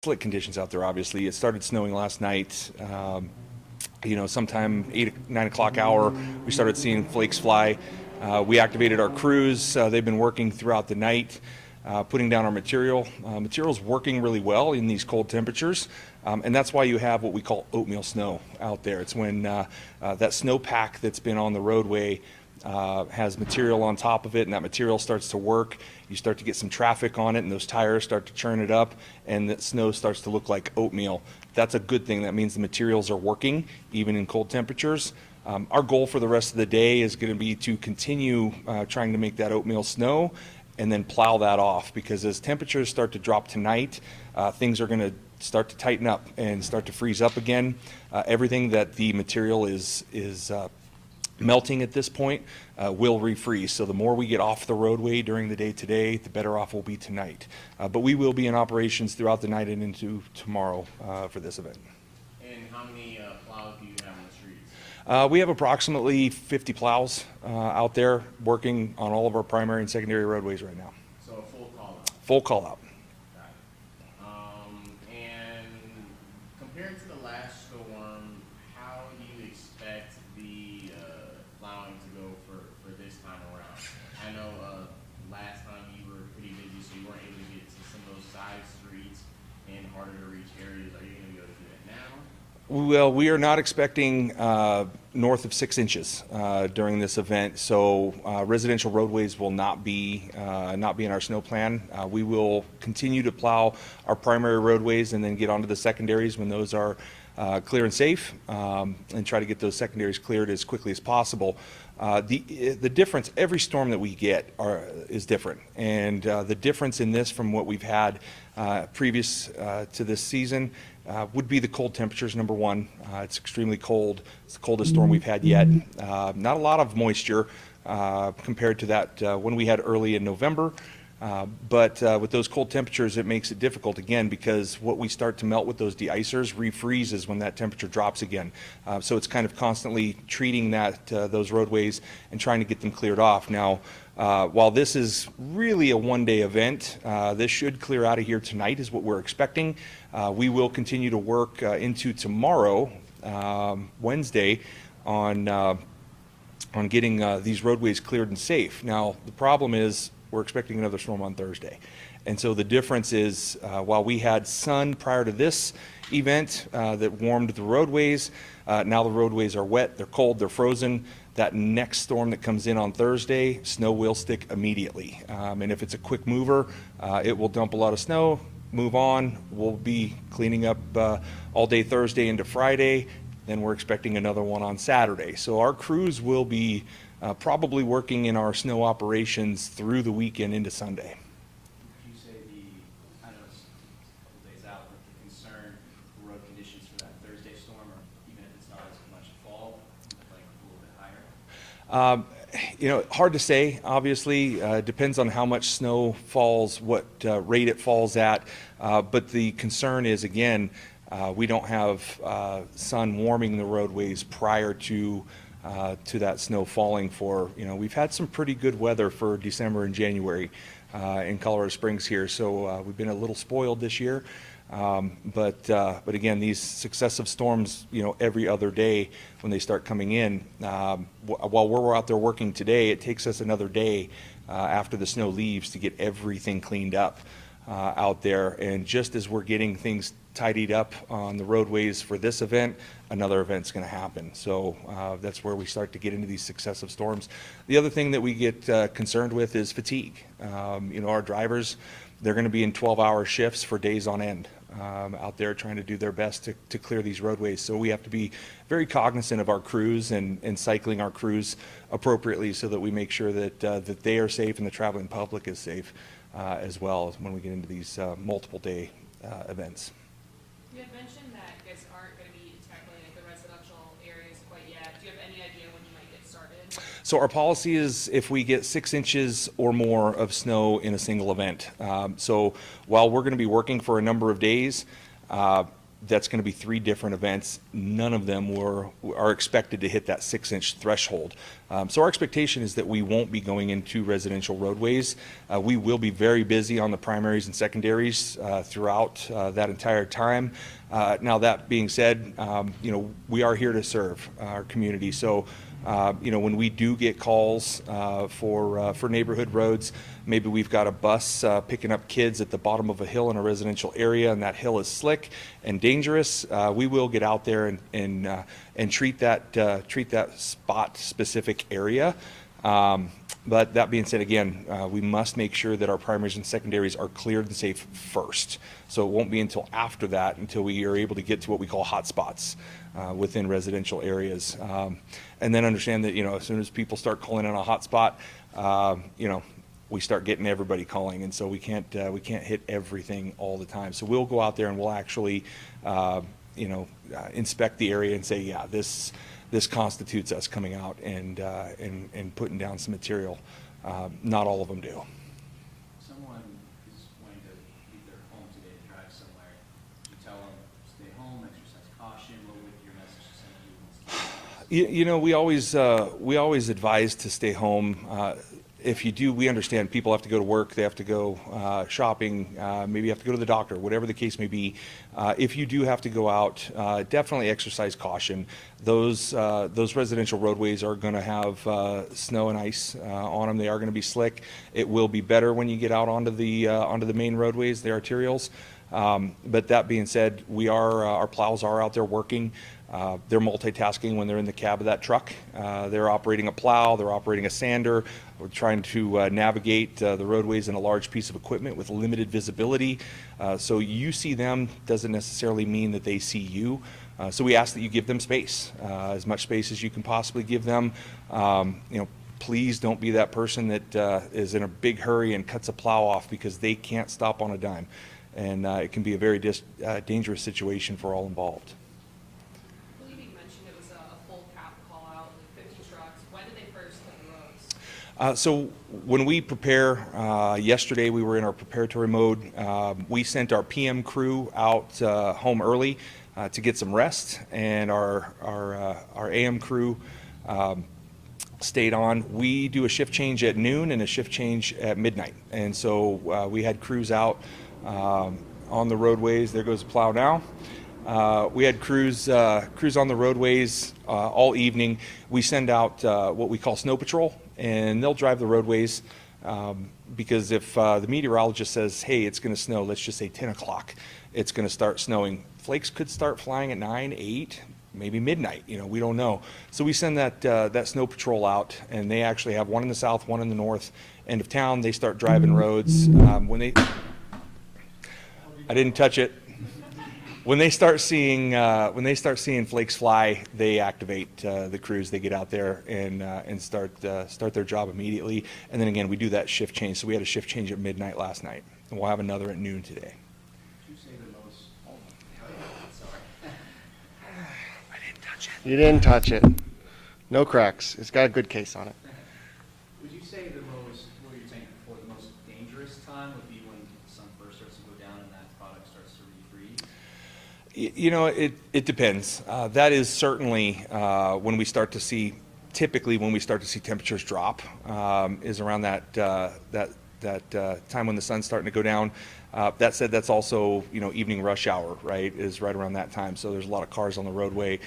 slick conditions out there. Obviously, it started snowing last night. Sometime 9 o'clock hour, we started seeing flakes fly. We activated our crews. They've been working throughout the night, putting down our material. Material's working really well in these cold temperatures, and that's why you have what we call oatmeal snow out there. It's when that snowpack that's been on the roadway has material on top of it, and that material starts to work. You start to get some traffic on it, and those tires start to churn it up, and the snow starts to look like oatmeal. That's a good thing. That means the materials are working even in cold temperatures. Our goal for the rest of the day is going to be to continue trying to make that oatmeal snow and then plow that off, because as temperatures start to drop tonight, things are going to start to tighten up and start to freeze up again. Everything that the material is melting at this point will refreeze. So the more we get off the roadway during the day today, the better off we'll be tonight. But we will be in operations throughout the night and into tomorrow for this event. And how many plows do you have on the streets? We have approximately 50 plows out there working on all of our primary and secondary roadways right now. So a full call out. Full call out. Got it. And compared to the last storm, how do you expect the plowing to go for this time around? I know last time you were pretty busy, so you weren't able to get to some of those side streets and harder to reach areas. Are you going to be able to do that now? Well, we are not expecting north of 6 inches during this event, so residential roadways will not be in our snow plan. We will continue to plow our primary roadways and then get onto the secondaries when those are clear and safe, and try to get those secondaries cleared as quickly as possible. The difference, every storm that we get is different, and the difference in this from what we've had previous to this season would be the cold temperatures, number one. It's extremely cold. It's the coldest storm we've had yet. Not a lot of moisture compared to that when we had early in November. But with those cold temperatures, it makes it difficult again, because what we start to melt with those de-icers refreezes when that temperature drops again. So it's kind of constantly treating those roadways and trying to get them cleared off. Now, while this is really a one-day event, this should clear out of here tonight is what we're expecting. We will continue to work into tomorrow, Wednesday, on getting these roadways cleared and safe. Now, the problem is we're expecting another storm on Thursday. And so the difference is, while we had sun prior to this event that warmed the roadways, now the roadways are wet, they're cold, they're frozen. That next storm that comes in on Thursday, snow will stick immediately. And if it's a quick mover, it will dump a lot of snow, move on. We'll be cleaning up all day Thursday into Friday. Then we're expecting another one on Saturday. So our crews will be probably working in our snow operations through the weekend into Sunday. Would you say I know it's a couple days out, but the concern, the road conditions for that Thursday storm, or even if it's not as much fall, like a little bit higher? Hard to say, obviously. Depends on how much snow falls, what rate it falls at. But the concern is, again, we don't have sun warming the roadways prior to that snow falling we've had some pretty good weather for December and January in Colorado Springs here, so we've been a little spoiled this year. But again, these successive storms, every other day when they start coming in, while we're out there working today, it takes us another day after the snow leaves to get everything cleaned up out there. And just as we're getting things tidied up on the roadways for this event, another event's going to happen. So that's where we start to get into these successive storms. The other thing that we get concerned with is fatigue. Our drivers, they're going to be in 12-hour shifts for days on end out there trying to do their best to clear these roadways. So we have to be very cognizant of our crews and cycling our crews appropriately so that we make sure that they are safe and the traveling public is safe as well when we get into these multiple day events. You had mentioned that you guys aren't going to be tackling the residential areas quite yet. Do you have any idea when you might get started? So our policy is if we get 6 inches or more of snow in a single event. So while we're going to be working for a number of days, That's going to be 3 different events. None of them are expected to hit that 6-inch threshold. So our expectation is that we won't be going into residential roadways. We will be very busy on the primaries and secondaries throughout that entire time. Now that being said, we are here to serve our community. So when we do get calls for neighborhood roads, maybe we've got a bus picking up kids at the bottom of a hill in a residential area, and that hill is slick and dangerous. We will get out there and treat that spot specific area. But that being said, again, we must make sure that our primaries and secondaries are cleared and safe first. So it won't be until after that until we are able to get to what we call hot spots within residential areas. And then understand that, as soon as people start calling in a hot spot, we start getting everybody calling. And so we can't hit everything all the time. So we'll go out there and we'll actually, inspect the area and say, yeah, this constitutes us coming out and putting down some material. Not all of them do. Someone is wanting to leave their home today to drive somewhere. You tell them, stay home, exercise caution. What would your message to send you? We always advise to stay home. If you do, we understand people have to go to work, they have to go shopping, maybe you have to go to the doctor, whatever the case may be. If you do have to go out, definitely exercise caution. Those residential roadways are going to have snow and ice on them. They are going to be slick. It will be better when you get out onto the main roadways, the arterials. But that being said, our plows are out there working. They're multitasking when they're in the cab of that truck. They're operating a plow, they're operating a sander. We're trying to navigate the roadways in a large piece of equipment with limited visibility. So you see them doesn't necessarily mean that they see you. So we ask that you give them space, as much space as you can possibly give them. Please don't be that person that is in a big hurry and cuts a plow off because they can't stop on a dime. And it can be a very dangerous situation for all involved. I believe you mentioned it was a full cap call out, like 50 trucks. When did they first hit the roads? So when we prepare, yesterday we were in our preparatory mode. We sent our PM crew out home early to get some rest, and our AM crew stayed on. We do a shift change at noon and a shift change at midnight, and so we had crews out on the roadways. There goes Plow now. We had crews on the roadways all evening. We send out what we call snow patrol, and they'll drive the roadways because if the meteorologist says, hey, it's going to snow, let's just say 10 o'clock, it's going to start snowing. Flakes could start flying at 9, 8, maybe midnight, we don't know. So we send that snow patrol out, and they actually have one in the south, one in the north end of town. They start driving roads. I didn't touch it. When they start seeing flakes fly, they activate the crews. They get out there and start their job immediately. And then again, we do that shift change. So we had a shift change at midnight last night, and we'll have another at noon today. Did you say the most? Oh, sorry. I didn't touch it. You didn't touch it. No cracks. It's got a good case on it. Would you say the most, what you were saying before, the most dangerous time would be when the sun first starts to go down and that product starts to refreeze? It depends. That is certainly when we start to see, typically when we start to see temperatures drop, is around that time when the sun's starting to go down. That said, that's also, evening rush hour, right, is right around that time. So there's a lot of cars on the roadway.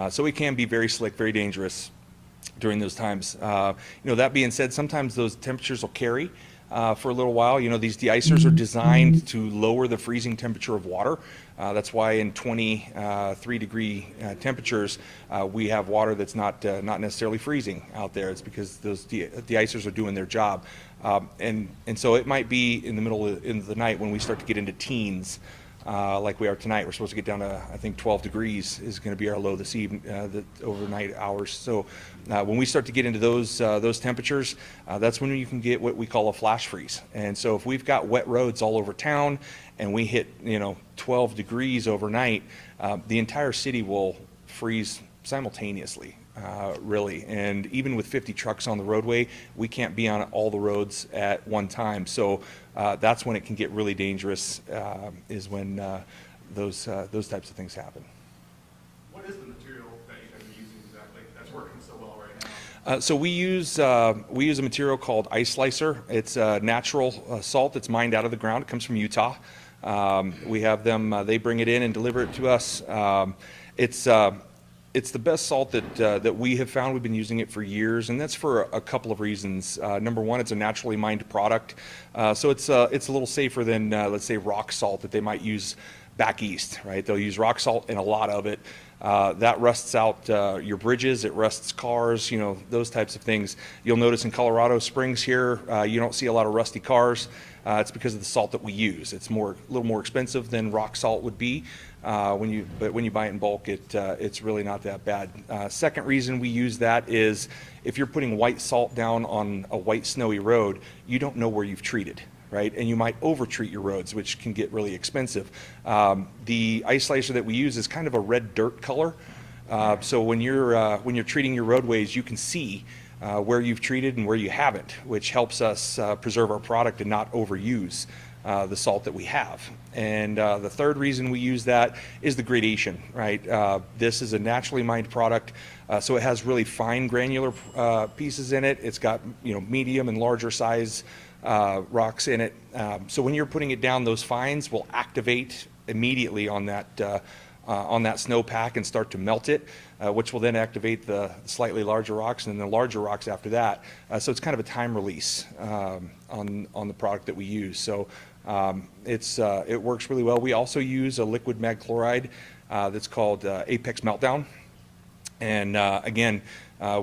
So it can be very slick, very dangerous during those times. That being said, sometimes those temperatures will carry for a little while. These de-icers are designed to lower the freezing temperature of water. That's why in 23-degree temperatures, we have water that's not necessarily freezing out there. It's because those de-icers are doing their job. And so it might be in the middle of the night when we start to get into teens, like we are tonight. We're supposed to get down to, I think, 12 degrees is going to be our low this evening, the overnight hours. So when we start to get into those temperatures, that's when you can get what we call a flash freeze. And so if we've got wet roads all over town and we hit 12 degrees overnight, the entire city will freeze simultaneously. Really, and even with 50 trucks on the roadway, we can't be on all the roads at one time. So that's when it can get really dangerous, is when those types of things happen. What is the material that you guys are using exactly that's working so well right now? So we use a material called ice slicer. It's a natural salt that's mined out of the ground. It comes from Utah. We have them. They bring it in and deliver it to us. It's the best salt that we have found. We've been using it for years, and that's for a couple of reasons. Number one, it's a naturally mined product, so it's a little safer than let's say rock salt that they might use back east, right? They'll use rock salt and a lot of it. That rusts out your bridges, it rusts cars, you know, those types of things. You'll notice in Colorado Springs here, you don't see a lot of rusty cars. It's because of the salt that we use. It's a little more expensive than rock salt would be. But when you buy it in bulk, it's really not that bad. Second reason we use that is if you're putting white salt down on a white snowy road, you don't know where you've treated, right? And you might over-treat your roads, which can get really expensive. The ice slicer that we use is kind of a red dirt color. So when you're treating your roadways, you can see where you've treated and where you haven't, which helps us preserve our product and not overuse the salt that we have. And the third reason we use that is the gradation, right? This is a naturally mined product, so it has really fine granular pieces in it. It's got, you know, medium and larger size rocks in it. So when you're putting it down, those fines will activate immediately on that snowpack and start to melt it, which will then activate the slightly larger rocks and then the larger rocks after that. So it's kind of a time release on the product that we use. So it works really well. We also use a liquid mag chloride that's called Apex Meltdown. And again,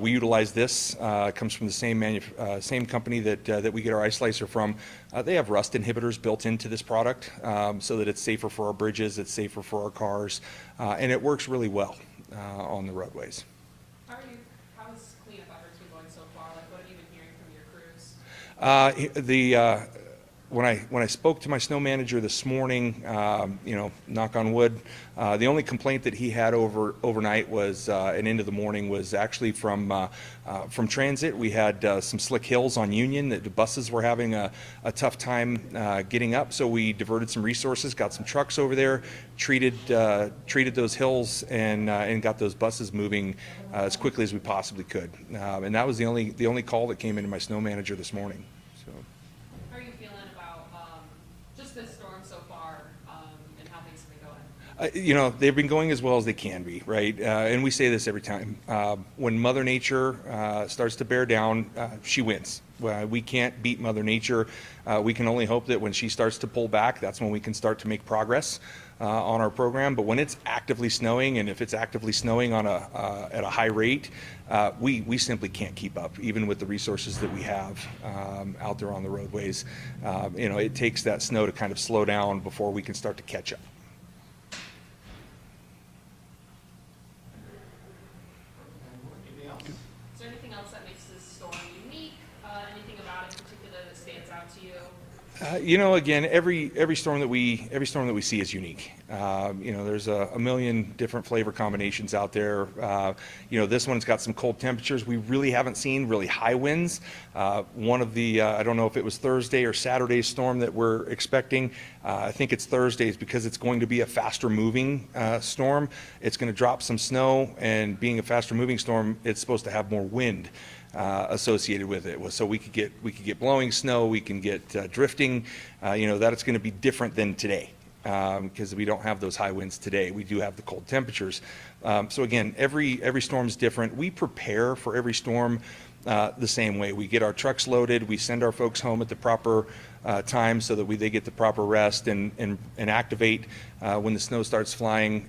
we utilize this. It comes from the same company that we get our ice slicer from. They have rust inhibitors built into this product so that it's safer for our bridges, it's safer for our cars, and it works really well on the roadways. How is cleanup efforts been going so far? Like, what have you been hearing from your crews? When I spoke to my snow manager this morning, you know, knock on wood, the only complaint that he had overnight was and into the morning was actually from transit. We had some slick hills on Union that the buses were having a tough time getting up, so we diverted some resources, got some trucks over there, treated those hills, and got those buses moving as quickly as we possibly could. And that was the only call that came into my snow manager this morning. So. How are you feeling about just this storm so far and how things have been going? You know, they've been going as well as they can be, right? And we say this every time. When Mother Nature starts to bear down, she wins. We can't beat Mother Nature. We can only hope that when she starts to pull back, that's when we can start to make progress on our program. But when it's actively snowing, and if it's actively snowing on at a high rate, we simply can't keep up, even with the resources that we have out there on the roadways. You know, it takes that snow to kind of slow down before we can start to catch up. Anything else? Is there anything else that makes this storm unique? Anything about it in particular that stands out to you? You know, again, every storm that we see is unique. You know, there's a million different flavor combinations out there. You know, this one's got some cold temperatures. We really haven't seen really high winds. One of the I don't know if it was Thursday or Saturday's storm that we're expecting. I think it's Thursday's because it's going to be a faster moving storm. It's going to drop some snow, and being a faster moving storm, it's supposed to have more wind associated with it. So we could get blowing snow, we can get drifting. You know, that it's going to be different than today because we don't have those high winds today. We do have the cold temperatures. So again, every storm is different. We prepare for every storm the same way. We get our trucks loaded, we send our folks home at the proper time so that they get the proper rest and activate when the snow starts flying.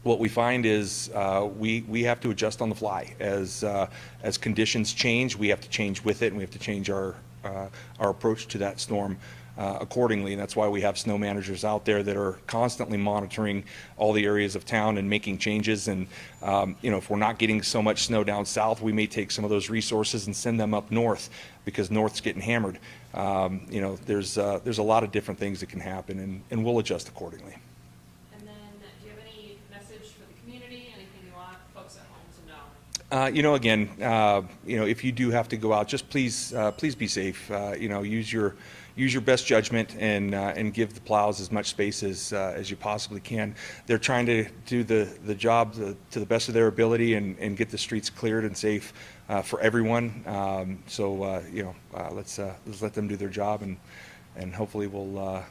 What we find is we have to adjust on the fly as conditions change. We have to change with it, and we have to change our approach to that storm accordingly. And that's why we have snow managers out there that are constantly monitoring all the areas of town and making changes. And you know, if we're not getting so much snow down south, we may take some of those resources and send them up north because north's getting hammered. You know, there's a lot of different things that can happen, and we'll adjust accordingly. You know, again, you know, if you do have to go out, just please be safe. You know, use your use your best judgment and give the plows as much space as you possibly can. They're trying to do the job to the best of their ability and get the streets cleared and safe for everyone. Let's let them do their job, and hopefully we'll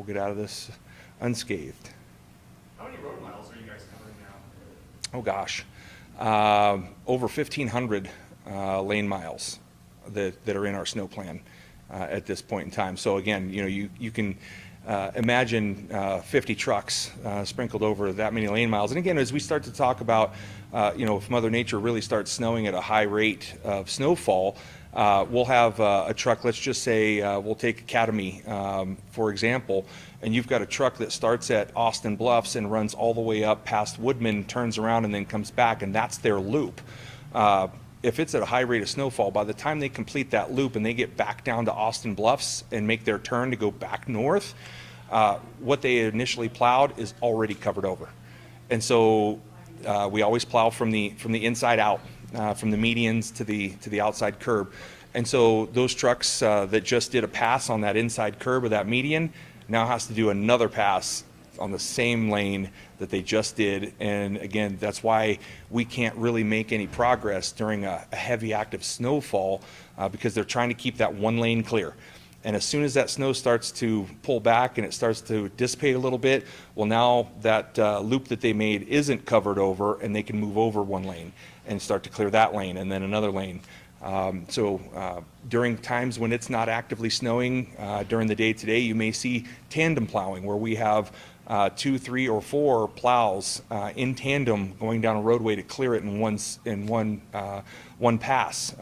get out of this unscathed. How many road miles are you guys covering now? Oh gosh, over 1,500 lane miles that are in our snow plan at this point in time. So again, you can imagine 50 trucks sprinkled over that many lane miles. And again, as we start to talk about, if Mother Nature really starts snowing at a high rate of snowfall, we'll have a truck, let's just say, we'll take Academy, for example, and you've got a truck that starts at Austin Bluffs and runs all the way up past Woodman, turns around and then comes back, and that's their loop. If it's at a high rate of snowfall, by the time they complete that loop and they get back down to Austin Bluffs and make their turn to go back north, what they initially plowed is already covered over. And so we always plow from the inside out, from the medians to the outside curb. And so those trucks that just did a pass on that inside curb of that median now has to do another pass on the same lane that they just did. And again, that's why we can't really make any progress during a heavy active snowfall, because they're trying to keep that one lane clear. And as soon as that snow starts to pull back and it starts to dissipate a little bit, well, now that loop that they made isn't covered over, and they can move over one lane and start to clear that lane and then another lane. During times when it's not actively snowing, during the day today, you may see tandem plowing, where we have 2, 3, or 4 plows in tandem going down a roadway to clear it in one pass.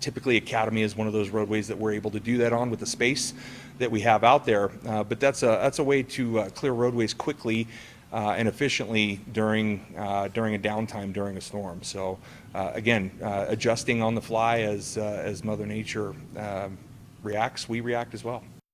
Typically, Academy is one of those roadways that we're able to do that on with the space that we have out there. But that's a way to clear roadways quickly and efficiently during a downtime during a storm. So again, adjusting on the fly as Mother Nature reacts, we react as well.